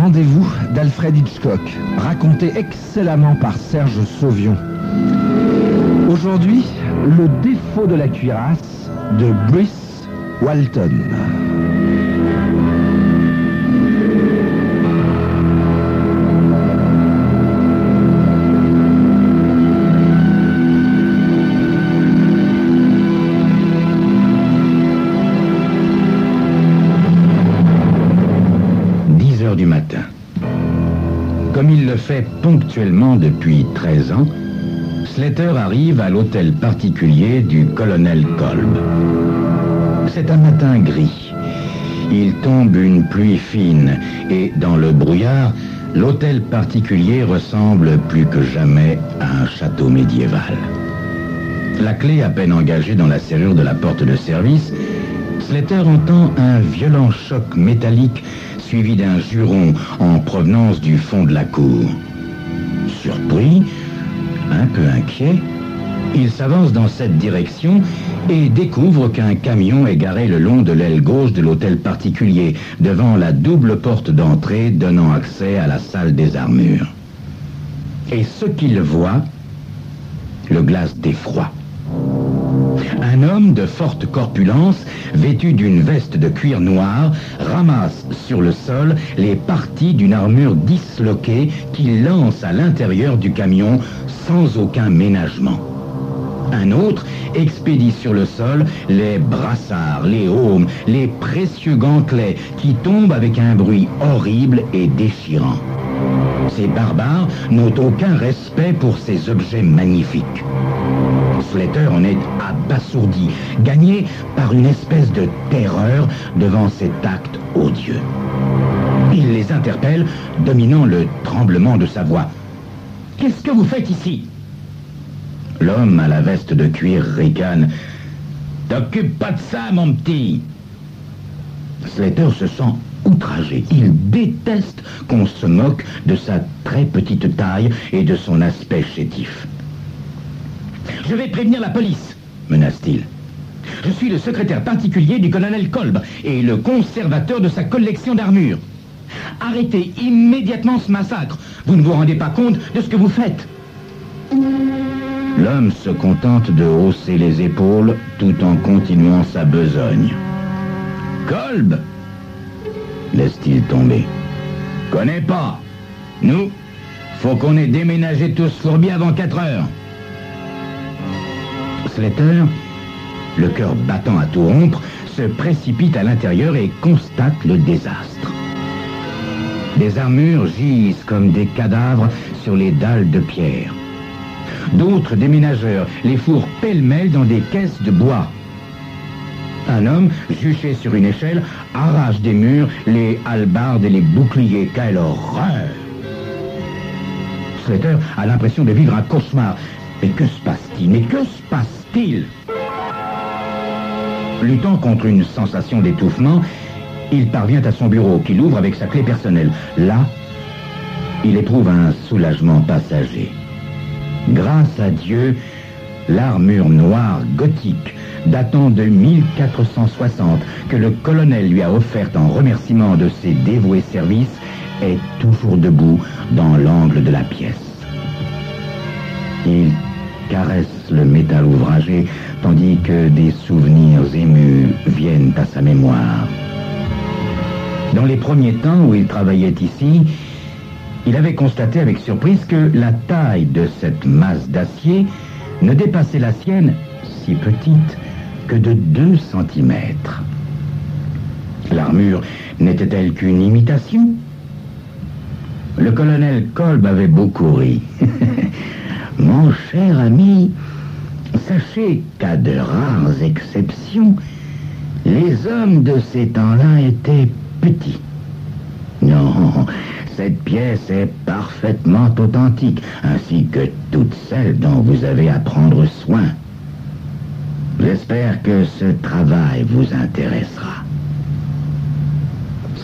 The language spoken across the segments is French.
Rendez-vous d'Alfred Hitchcock, raconté excellemment par Serge Sauvion. Aujourd'hui, le défaut de la cuirasse de Bruce Walton. 10 heures du matin. Comme il le fait ponctuellement depuis 13 ans, Slater arrive à l'hôtel particulier du colonel Kolb. C'est un matin gris. Il tombe une pluie fine et dans le brouillard, l'hôtel particulier ressemble plus que jamais à un château médiéval. La clé à peine engagée dans la serrure de la porte de service, Slater entend un violent choc métallique suivi d'un juron en provenance du fond de la cour. Surpris, un peu inquiet, il s'avance dans cette direction et découvre qu'un camion est garé le long de l'aile gauche de l'hôtel particulier, devant la double porte d'entrée donnant accès à la salle des armures. Et ce qu'il voit le glace d'effroi. Un homme de forte corpulence, vêtu d'une veste de cuir noir, ramasse sur le sol les parties d'une armure disloquée qu'il lance à l'intérieur du camion sans aucun ménagement. Un autre expédie sur le sol les brassards, les aumes, les précieux gantelets qui tombent avec un bruit horrible et déchirant. Ces barbares n'ont aucun respect pour ces objets magnifiques. Slater en est abasourdi, gagné par une espèce de terreur devant cet acte odieux. Il les interpelle, dominant le tremblement de sa voix. « Qu'est-ce que vous faites ici ?» L'homme à la veste de cuir ricane. « T'occupe pas de ça, mon petit !» Slater se sent outragé. Il déteste qu'on se moque de sa très petite taille et de son aspect chétif. « Je vais prévenir la police !» menace-t-il. « Je suis le secrétaire particulier du colonel Kolb et le conservateur de sa collection d'armures. Arrêtez immédiatement ce massacre. Vous ne vous rendez pas compte de ce que vous faites. » L'homme se contente de hausser les épaules tout en continuant sa besogne. « Kolb !» laisse-t-il tomber. « Connais pas. Nous, faut qu'on ait déménagé tous fourbiers avant 4 heures. » Slater, le cœur battant à tout rompre, se précipite à l'intérieur et constate le désastre. Des armures gisent comme des cadavres sur les dalles de pierre. D'autres déménageurs les fourrent pêle-mêle dans des caisses de bois. Un homme, juché sur une échelle, arrache des murs les hallebardes et les boucliers. Quelle horreur! Slater a l'impression de vivre un cauchemar. Mais que se passe-t-il? Mais que se passe-t-il? Luttant contre une sensation d'étouffement, il parvient à son bureau, qu'il ouvre avec sa clé personnelle. Là, il éprouve un soulagement passager. Grâce à Dieu, l'armure noire gothique, datant de 1460, que le colonel lui a offerte en remerciement de ses dévoués services, est toujours debout dans l'angle de la pièce. Il caresse le métal ouvragé, tandis que des souvenirs émus viennent à sa mémoire. Dans les premiers temps où il travaillait ici, il avait constaté avec surprise que la taille de cette masse d'acier ne dépassait la sienne, si petite, que de 2 centimètres. L'armure n'était-elle qu'une imitation? Le colonel Kolb avait beaucoup ri. Mon cher ami, sachez qu'à de rares exceptions, les hommes de ces temps-là étaient petits. Non, cette pièce est parfaitement authentique, ainsi que toutes celles dont vous avez à prendre soin. J'espère que ce travail vous intéressera.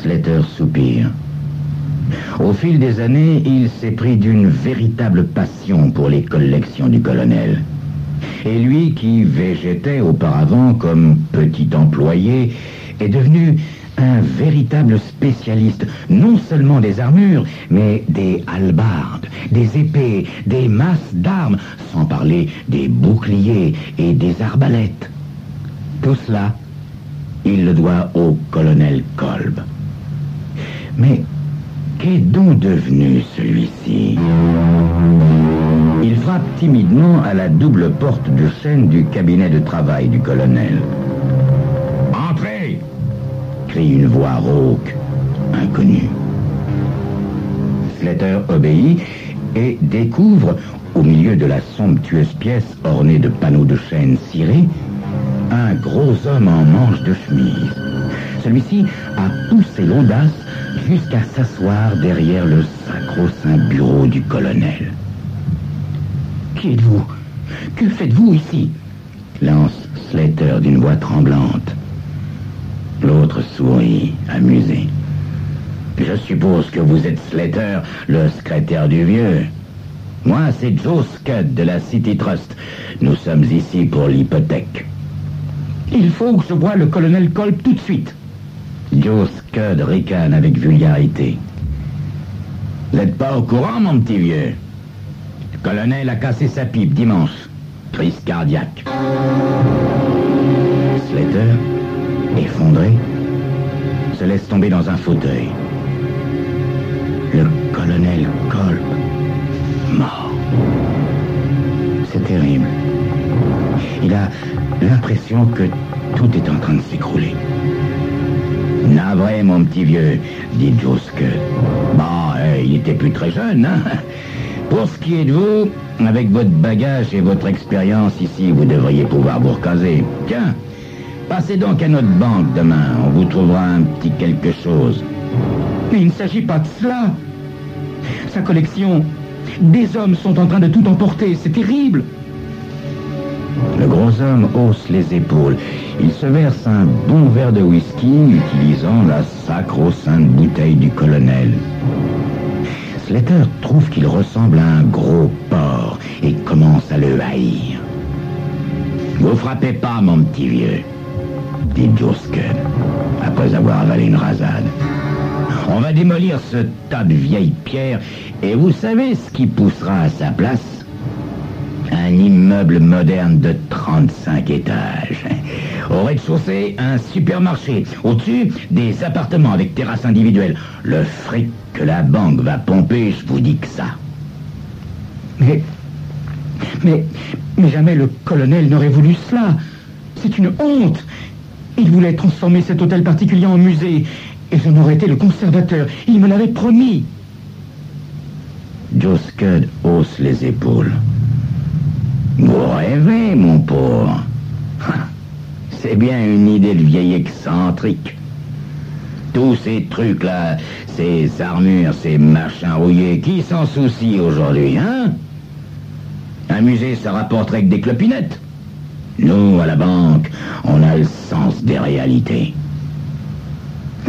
Slater soupire. Au fil des années, il s'est pris d'une véritable passion pour les collections du colonel. Et lui, qui végétait auparavant comme petit employé, est devenu Un véritable spécialiste, non seulement des armures, mais des hallebardes, des épées, des masses d'armes, sans parler des boucliers et des arbalètes. Tout cela, il le doit au colonel Kolb. Mais qu'est donc devenu celui-ci? Il frappe timidement à la double porte de chêne du cabinet de travail du colonel. « Entrez !» crie une voix rauque, inconnue. Slater obéit et découvre, au milieu de la somptueuse pièce ornée de panneaux de chêne cirés, un gros homme en manche de chemise. Celui-ci a poussé l'audace jusqu'à s'asseoir derrière le sacro-saint bureau du colonel. « Qui êtes-vous? Que faites-vous ici ?» lance Slater d'une voix tremblante. L'autre sourit, amusé. « Je suppose que vous êtes Slater, le secrétaire du vieux. Moi, c'est Joe Scud de la City Trust. Nous sommes ici pour l'hypothèque. » « Il faut que je voie le colonel Kolb tout de suite. » Joe Scud ricane avec vulgarité. « Vous n'êtes pas au courant, mon petit vieux? Le colonel a cassé sa pipe dimanche. Crise cardiaque. » Slater, effondré, se laisse tomber dans un fauteuil. Le colonel Kolb, mort. C'est terrible. Il a l'impression que tout est en train de s'écrouler. « Navré, mon petit vieux, » dit Joe Scud. « Bah, il était plus très jeune, hein? Pour ce qui est de vous, avec votre bagage et votre expérience ici, vous devriez pouvoir vous recaser. Tiens, passez donc à notre banque demain, on vous trouvera un petit quelque chose. » Mais il ne s'agit pas de cela. Sa collection, des hommes sont en train de tout emporter, c'est terrible. Le gros homme hausse les épaules. Il se verse un bon verre de whisky, utilisant la sacro-sainte bouteille du colonel. Slater trouve qu'il ressemble à un gros porc et commence à le haïr. « Vous frappez pas, mon petit vieux, » dit Joe Scud, après avoir avalé une rasade. « On va démolir ce tas de vieilles pierres, et vous savez ce qui poussera à sa place? Un immeuble moderne de 35 étages. Au rez-de-chaussée, un supermarché. Au-dessus, des appartements avec terrasse individuelle. Le fric que la banque va pomper, je vous dis que ça. » Mais jamais le colonel n'aurait voulu cela. C'est une honte. Il voulait transformer cet hôtel particulier en musée. Et j'en aurais été le conservateur. Il me l'avait promis. Joe Scud hausse les épaules. Vous rêvez, mon pauvre. C'est bien une idée de vieil excentrique. Tous ces trucs-là, ces armures, ces machins rouillés, qui s'en soucie aujourd'hui, hein? Un musée, ça rapporterait que des clopinettes. Nous, à la banque, on a le sens des réalités.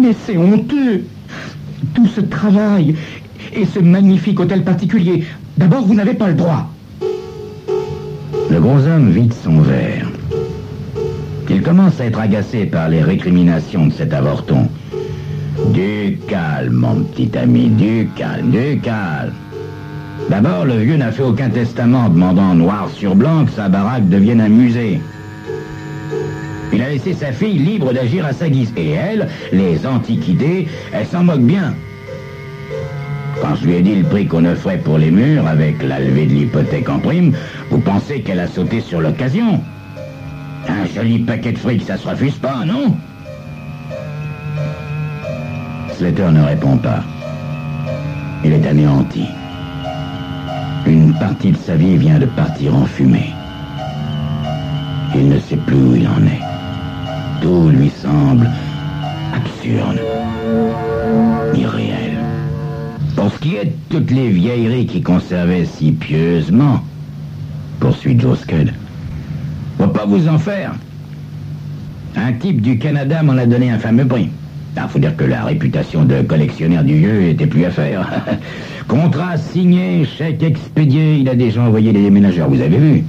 Mais c'est honteux. Tout ce travail et ce magnifique hôtel particulier. D'abord, vous n'avez pas le droit. Le gros homme vide son verre. Il commence à être agacé par les récriminations de cet avorton. Du calme, mon petit ami, du calme, du calme. D'abord, le vieux n'a fait aucun testament demandant noir sur blanc que sa baraque devienne un musée. Il a laissé sa fille libre d'agir à sa guise. Et elle, les antiquités, elle s'en moque bien. Quand je lui ai dit le prix qu'on offrait pour les murs, avec la levée de l'hypothèque en prime, vous pensez qu'elle a sauté sur l'occasion? Un joli paquet de fric, ça se refuse pas, non? Slater ne répond pas. Il est anéanti. Une partie de sa vie vient de partir en fumée. Il ne sait plus où il en est. Tout lui semble absurde, irréel. Pour ce qui est de toutes les vieilleries qu'il conservait si pieusement, poursuit Joe Scud, faut pas vous en faire. Un type du Canada m'en a donné un fameux prix. Faut dire que la réputation de collectionneur du vieux était plus à faire. Contrat signé, chèque expédié, il a déjà envoyé les déménageurs, vous avez vu.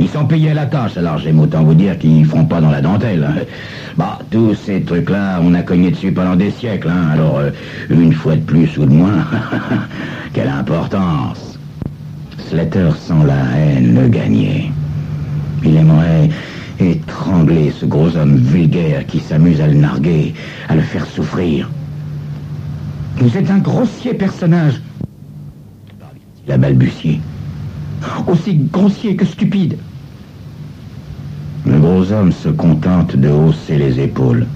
Ils sont payés à la tâche, alors j'aime autant vous dire qu'ils feront pas dans la dentelle. Bah, tous ces trucs-là, on a cogné dessus pendant des siècles, hein. Alors, une fois de plus ou de moins, quelle importance. Slater sent la haine le gagner. Il aimerait étrangler ce gros homme vulgaire qui s'amuse à le narguer, à le faire souffrir. Vous êtes un grossier personnage. Il a balbutié. Aussi grossier que stupide. Le gros homme se contente de hausser les épaules.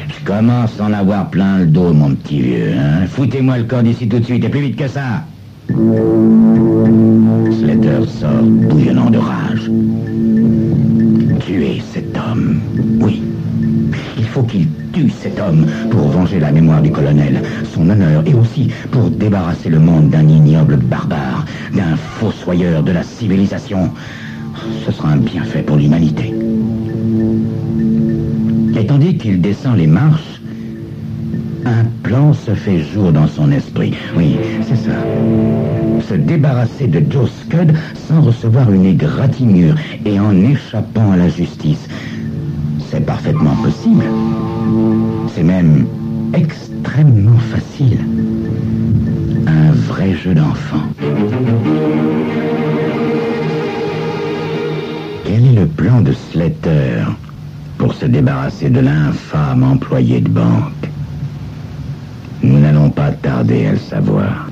Je commence à en avoir plein le dos, mon petit vieux, hein. Foutez-moi le corps d'ici tout de suite, et plus vite que ça. Slater sort bouillonnant de rage. Tuer cet homme, oui. Il faut qu'il tue cet homme pour venger la mémoire du colonel, son honneur, et aussi pour débarrasser le monde d'un ignoble barbare, d'un fossoyeur de la civilisation. Ce sera un bienfait pour l'humanité. Et tandis qu'il descend les marches, un plan se fait jour dans son esprit. Oui, c'est ça. Se débarrasser de Joe Scud sans recevoir une égratignure et en échappant à la justice. C'est parfaitement possible. C'est même extrêmement facile. Un vrai jeu d'enfant. Quel est le plan de Slater pour se débarrasser de l'infâme employé de banque? Nous n'allons pas tarder à le savoir.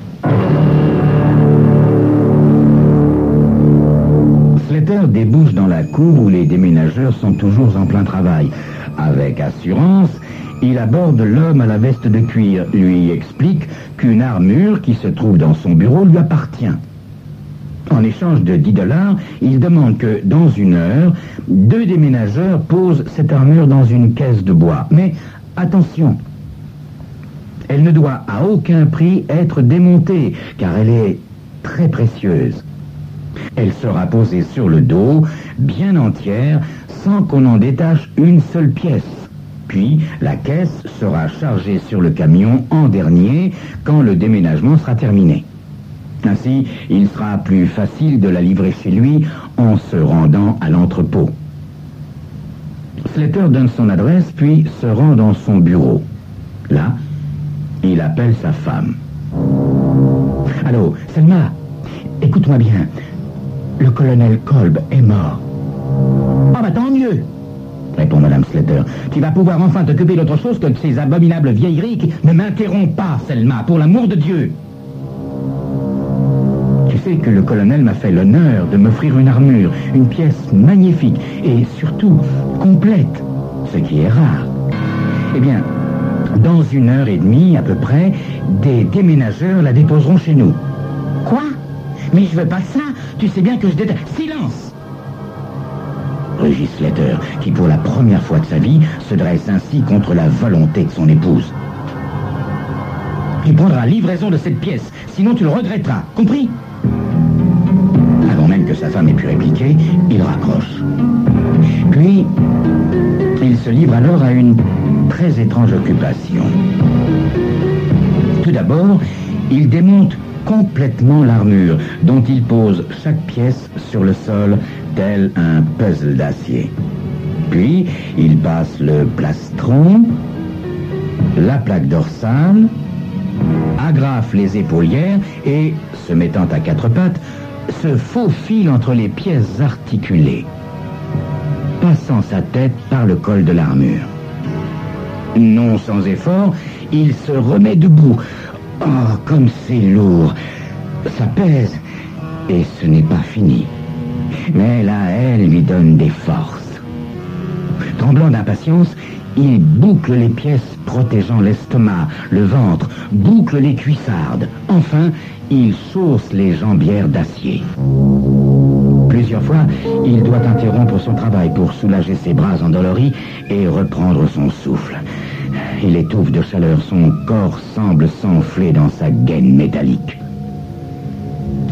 Slater débouche dans la cour où les déménageurs sont toujours en plein travail. Avec assurance, il aborde l'homme à la veste de cuir, lui explique qu'une armure qui se trouve dans son bureau lui appartient. En échange de 10 $, il demande que, dans 1 heure, 2 déménageurs posent cette armure dans une caisse de bois. Mais attention, elle ne doit à aucun prix être démontée, car elle est très précieuse. Elle sera posée sur le dos, bien entière, sans qu'on en détache une seule pièce. Puis, la caisse sera chargée sur le camion en dernier, quand le déménagement sera terminé. Ainsi, il sera plus facile de la livrer chez lui en se rendant à l'entrepôt. Slater donne son adresse, puis se rend dans son bureau. Là, il appelle sa femme. « Allô, Selma, écoute-moi bien. Le colonel Kolb est mort. »« Ah bah tant mieux !» répond Madame Slater. « Tu vas pouvoir enfin t'occuper d'autre chose que de ces abominables vieilleries qui... »« Ne m'interromps pas, Selma, pour l'amour de Dieu !»« Tu sais que le colonel m'a fait l'honneur de m'offrir une armure, une pièce magnifique et surtout complète, ce qui est rare. Eh bien, dans 1h30 à peu près, des déménageurs la déposeront chez nous. »« Quoi ? Mais je veux pas ça. Tu sais bien que je déteste... » »« Silence !» rugit Slater, qui pour la première fois de sa vie se dresse ainsi contre la volonté de son épouse. « Tu prendras livraison de cette pièce, sinon tu le regretteras, compris ?» Avant même que sa femme ait pu répliquer, il raccroche. Puis, il se livre alors à une très étrange occupation. Tout d'abord, il démonte complètement l'armure, dont il pose chaque pièce sur le sol, tel un puzzle d'acier. Puis, il passe le plastron, la plaque dorsale, agrafe les épaulières et, se mettant à 4 pattes, se faufile entre les pièces articulées, passant sa tête par le col de l'armure. Non sans effort, il se remet debout. Oh, comme c'est lourd. Ça pèse, et ce n'est pas fini. Mais là, elle lui donne des forces. Tremblant d'impatience, il boucle les pièces protégeant l'estomac, le ventre, boucle les cuissardes. Enfin, il chausse les jambières d'acier. Plusieurs fois, il doit interrompre son travail pour soulager ses bras endoloris et reprendre son souffle. Il étouffe de chaleur, son corps semble s'enfler dans sa gaine métallique.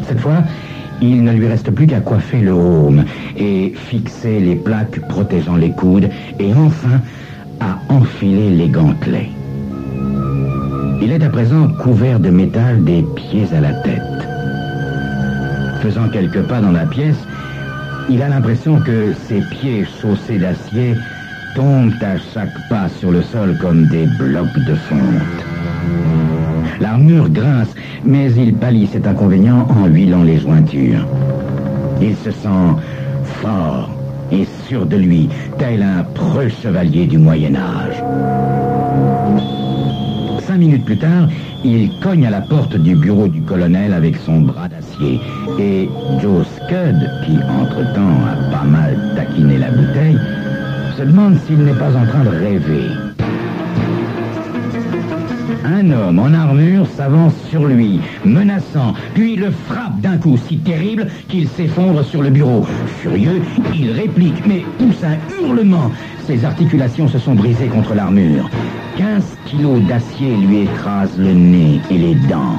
Cette fois, il ne lui reste plus qu'à coiffer le haume et fixer les plaques protégeant les coudes et enfin à enfiler les gantelets. Il est à présent couvert de métal des pieds à la tête. Faisant quelques pas dans la pièce, Il a l'impression que ses pieds chaussés d'acier tombent à chaque pas sur le sol comme des blocs de fonte. L'armure grince, mais il pallie cet inconvénient en huilant les jointures. Il se sent fort et sûr de lui, tel un preux chevalier du Moyen-Âge. 5 minutes plus tard, il cogne à la porte du bureau du colonel avec son bras d'acier. Et Joe Scud, qui entre-temps a pas mal taquiné la bouteille, se demande s'il n'est pas en train de rêver. Un homme en armure s'avance sur lui, menaçant, puis le frappe d'un coup si terrible qu'il s'effondre sur le bureau. Furieux, il réplique, mais pousse un hurlement. Ses articulations se sont brisées contre l'armure. 15 kilos d'acier lui écrasent le nez et les dents.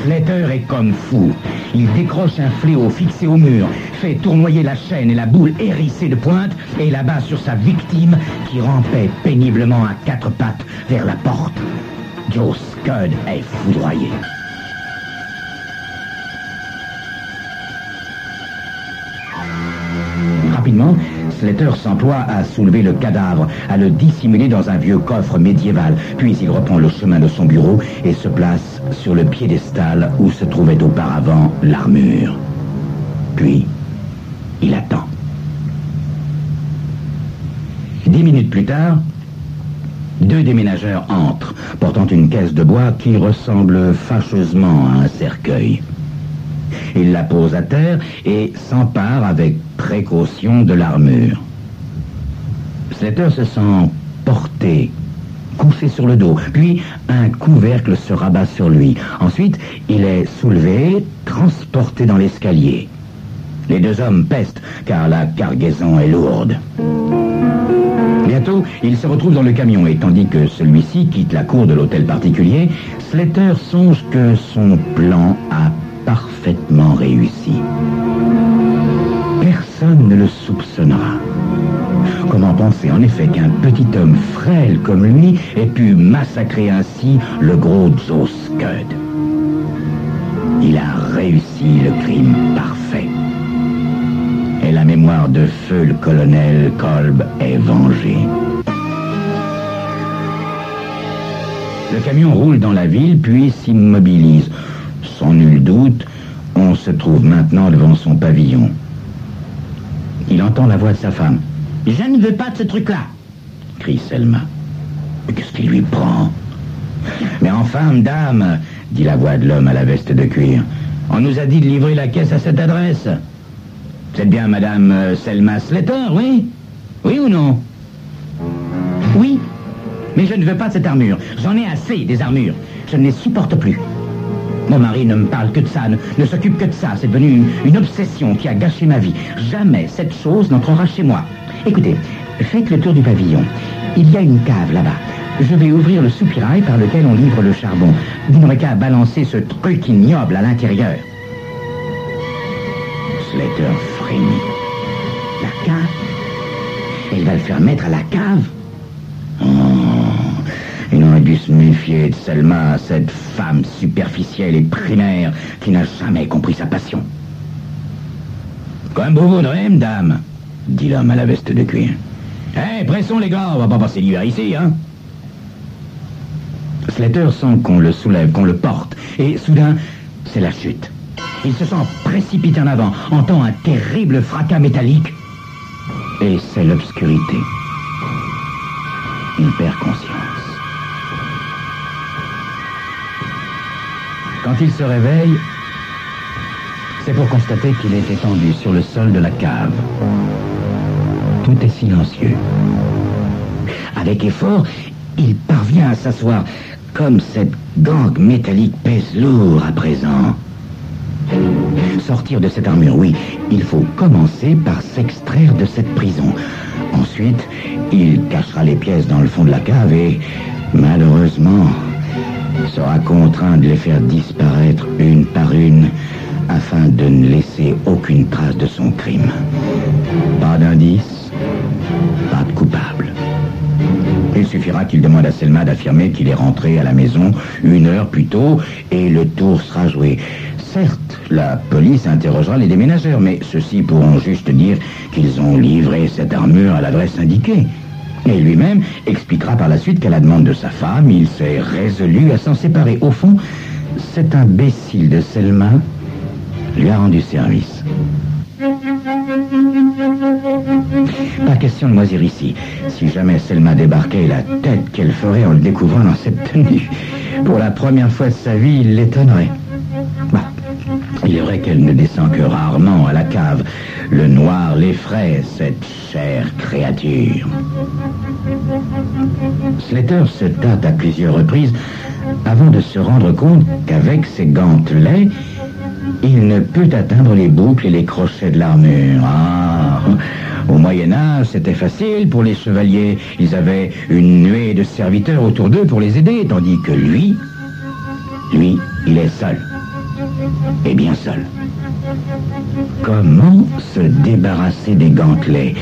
Slater est comme fou. Il décroche un fléau fixé au mur, fait tournoyer la chaîne et la boule hérissée de pointe et l'abat sur sa victime qui rampait péniblement à 4 pattes vers la porte. Joe Scud est foudroyé. Rapidement, Slater s'emploie à soulever le cadavre, à le dissimuler dans un vieux coffre médiéval. Puis il reprend le chemin de son bureau et se place sur le piédestal où se trouvait auparavant l'armure. Puis, il attend. 10 minutes plus tard, 2 déménageurs entrent, portant une caisse de bois qui ressemble fâcheusement à un cercueil. Il la pose à terre et s'empare avec précaution de l'armure. Slater se sent porté, couché sur le dos, puis un couvercle se rabat sur lui. Ensuite, il est soulevé, transporté dans l'escalier. Les 2 hommes pestent, car la cargaison est lourde. Bientôt, il se retrouve dans le camion et tandis que celui-ci quitte la cour de l'hôtel particulier, Slater songe que son plan a parfaitement réussi. Personne ne le soupçonnera. Comment penser en effet qu'un petit homme frêle comme lui ait pu massacrer ainsi le gros Joe Scud? Il a réussi le crime parfait. Et la mémoire de feu le colonel Kolb est vengée. Le camion roule dans la ville, puis s'immobilise. Sans nul doute, on se trouve maintenant devant son pavillon. Il entend la voix de sa femme. « Je ne veux pas de ce truc-là !» crie Selma. « Mais qu'est-ce qui lui prend ?»« Mais enfin, dame, dit la voix de l'homme à la veste de cuir, on nous a dit de livrer la caisse à cette adresse. C'est bien madame Selma Slater, oui? Oui ou non? Oui, mais je ne veux pas de cette armure. J'en ai assez des armures. Je ne les supporte plus. Mon mari ne me parle que de ça, ne s'occupe que de ça. C'est devenu une obsession qui a gâché ma vie. Jamais cette chose n'entrera chez moi. Écoutez, faites le tour du pavillon. Il y a une cave là-bas. Je vais ouvrir le soupirail par lequel on livre le charbon. Vous n'aurez qu'à balancer ce truc ignoble à l'intérieur. Slater frémit. La cave? Elle va le faire mettre à la cave? Oh, il aurait dû se méfier de Selma, cette femme superficielle et primaire qui n'a jamais compris sa passion. Comme vous voudrez, madame, dit l'homme à la veste de cuir. Hé, pressons les gars, on va pas passer l'hiver ici, hein? Slater sent qu'on le soulève, qu'on le porte, et soudain, c'est la chute. Il se sent précipité en avant, entend un terrible fracas métallique, et c'est l'obscurité. Il perd conscience. Quand il se réveille, c'est pour constater qu'il est étendu sur le sol de la cave. Tout est silencieux. Avec effort, il parvient à s'asseoir, comme cette gangue métallique pèse lourd à présent. Sortir de cette armure, oui, il faut commencer par s'extraire de cette prison. Ensuite, il cachera les pièces dans le fond de la cave et, malheureusement, sera contraint de les faire disparaître une par une afin de ne laisser aucune trace de son crime. Pas d'indice, pas de coupable. Il suffira qu'il demande à Selma d'affirmer qu'il est rentré à la maison 1 heure plus tôt et le tour sera joué. Certes, la police interrogera les déménageurs, mais ceux-ci pourront juste dire qu'ils ont livré cette armure à l'adresse indiquée. Et lui-même expliquera par la suite qu'à la demande de sa femme, il s'est résolu à s'en séparer. Au fond, cet imbécile de Selma lui a rendu service. Pas question de moisir ici. Si jamais Selma débarquait, la tête qu'elle ferait en le découvrant dans cette tenue. Pour la première fois de sa vie, il l'étonnerait. Bah, il est vrai qu'elle ne descend que rarement à la cave. Le noir l'effraie, cette chère créature. Slater se tâte à plusieurs reprises avant de se rendre compte qu'avec ses gantelets, il ne peut atteindre les boucles et les crochets de l'armure. Ah, au Moyen-Âge, c'était facile pour les chevaliers. Ils avaient une nuée de serviteurs autour d'eux pour les aider, tandis que lui, il est seul. Et bien seul. Comment se débarrasser des gantelets?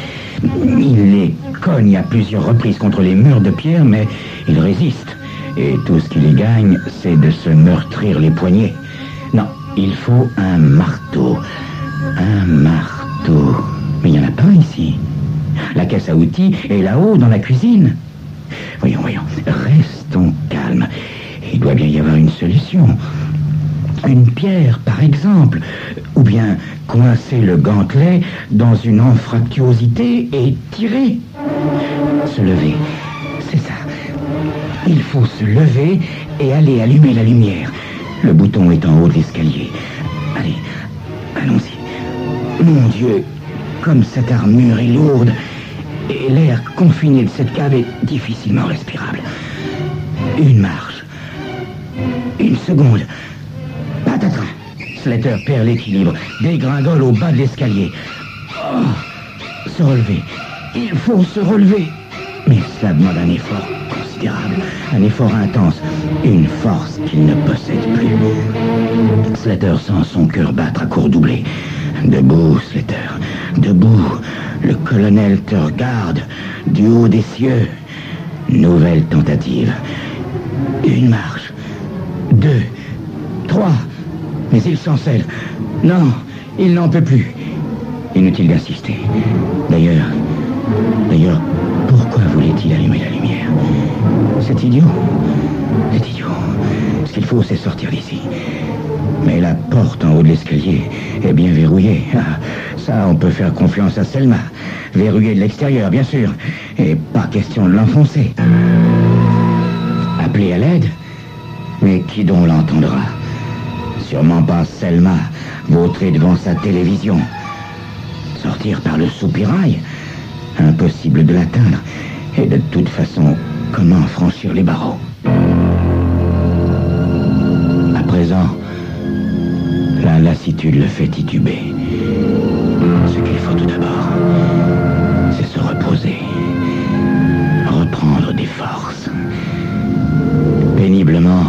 Il les cogne à plusieurs reprises contre les murs de pierre, mais il résiste. Et tout ce qu'il y gagne, c'est de se meurtrir les poignets. Non, il faut un marteau. Un marteau. Mais il n'y en a pas ici. La caisse à outils est là-haut dans la cuisine. Voyons. Restons calmes. Il doit bien y avoir une solution. Une pierre, par exemple. Ou bien coincer le gantelet dans une anfractuosité et tirer. Se lever. C'est ça. Il faut se lever et aller allumer la lumière. Le bouton est en haut de l'escalier. Allez, allons-y. Mon Dieu, comme cette armure est lourde, et l'air confiné de cette cave est difficilement respirable. Une marche. Une seconde. Patatras. Slater perd l'équilibre, dégringole au bas de l'escalier. Oh, se relever. Il faut se relever. Mais cela demande un effort considérable, un effort intense, une force qu'il ne possède plus. Slater sent son cœur battre à court doublé. Debout, Slater, debout. Le colonel te regarde du haut des cieux. Nouvelle tentative. Une marche. 2, 3. Mais il chancelle. Non, il n'en peut plus. Inutile d'insister. D'ailleurs, pourquoi voulait-il allumer la lumière? C'est idiot. Ce qu'il faut, c'est sortir d'ici. Mais la porte en haut de l'escalier est bien verrouillée. Ah, ça, on peut faire confiance à Selma. Verrouillée de l'extérieur, bien sûr. Et pas question de l'enfoncer. Appeler à l'aide? Mais qui donc l'entendra? Sûrement pas Selma, vautrée devant sa télévision. Sortir par le soupirail? Impossible de l'atteindre. Et de toute façon, comment franchir les barreaux? À présent, la lassitude le fait tituber. Ce qu'il faut tout d'abord, c'est se reposer. Reprendre des forces. Péniblement,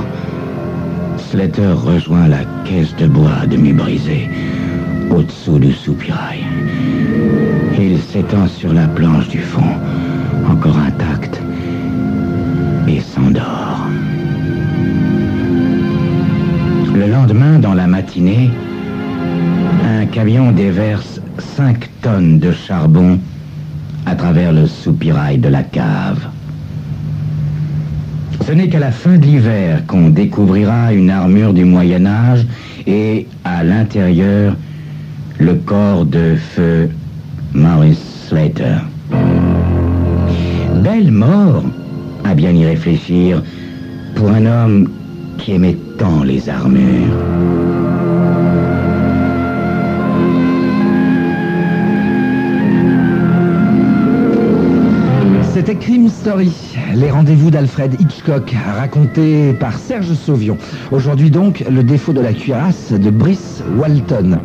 Slater rejoint la caisse de bois demi-brisée, au-dessous du soupirail. Il s'étend sur la planche du fond, encore intacte, et s'endort. Le lendemain, dans la matinée, un camion déverse 5 tonnes de charbon à travers le soupirail de la cave. Ce n'est qu'à la fin de l'hiver qu'on découvrira une armure du Moyen-Âge et, à l'intérieur, le corps de feu Maurice Slater. Belle mort, à bien y réfléchir, pour un homme qui aimait tant les armures. C'était Crime Story, les rendez-vous d'Alfred Hitchcock, racontés par Serge Sauvion. Aujourd'hui donc, le défaut de la cuirasse de Brice Walton.